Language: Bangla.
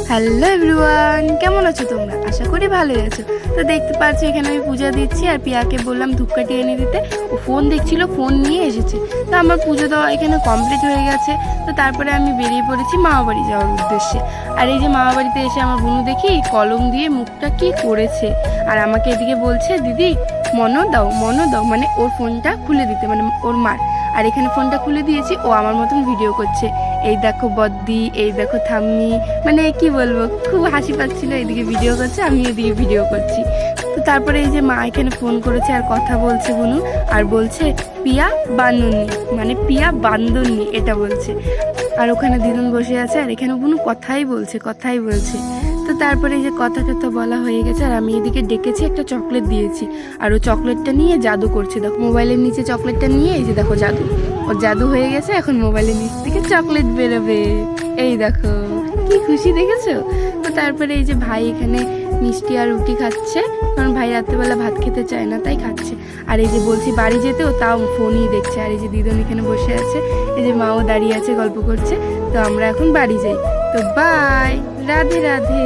হ্যালো এভরিওয়ান, কেমন আছো তোমরা? আশা করি ভালোই আছো। তো দেখতে পাচ্ছ এখানে আমি পূজা দিচ্ছি আর পিয়াকে বললাম ধূপকাঠি এনে দিতে। ও ফোন দেখছিল, ফোন নিয়ে এসেছে। তো আমার পুজো দেওয়া এখানে কমপ্লিট হয়ে গেছে। তো তারপরে আমি বেরিয়ে পড়েছি মামাবাড়ি যাওয়ার উদ্দেশ্যে। আর এই যে মামাবাড়িতে এসে আমার বোনু দেখি কলম দিয়ে মুখটা কি করেছে, আর আমাকে এদিকে বলছে দিদি মনো দাও, মানে ওর ফোনটা খুলে দিতে, মানে ওর মার। আর এখানে ফোনটা খুলে দিয়েছি, ও আমার মতন ভিডিও করছে। এই দেখো বদ্দি, এই দেখো থাম্মি, মানে কি বলবো, খুব হাসি পাচ্ছিল। এদিকে ভিডিও করছে, আমি এদিকে ভিডিও করছি। তো তারপরে এই যে মা এখানে ফোন করেছে আর কথা বলছে বুনু, আর বলছে পিয়া বান্দরনি, মানে পিয়া বান্দরনি এটা বলছে। আর ওখানে দিদুন বসে আছে আর এখানে বুনু কথাই বলছে। তো তারপরে এই যে কথা বলা হয়ে গেছে আর আমি এদিকে ডেকেছি, একটা চকলেট দিয়েছি। আর ও চকলেটটা নিয়ে জাদু করছে, দেখো মোবাইলের নিচে চকলেটটা নিয়ে এই যে দেখো জাদু, ওর জাদু হয়ে গেছে। এখন মোবাইলের নিচ থেকে চকলেট বেরোবে, এই দেখো কি খুশি দেখেছো। তো তারপরে এই যে ভাই এখানে মিষ্টি আর রুটি খাচ্ছে, কারণ ভাই রাত্রেবেলা ভাত খেতে চায় না তাই খাচ্ছে। আর এই যে বলছি বাড়ি যেতেও, তাও ফোনই দেখছে। আর এই যে দিদুন এখানে বসে আছে, এই যে মাও দাঁড়িয়ে আছে গল্প করছে। তো আমরা এখন বাড়ি যাই। তো বাই, রাধে রাধে।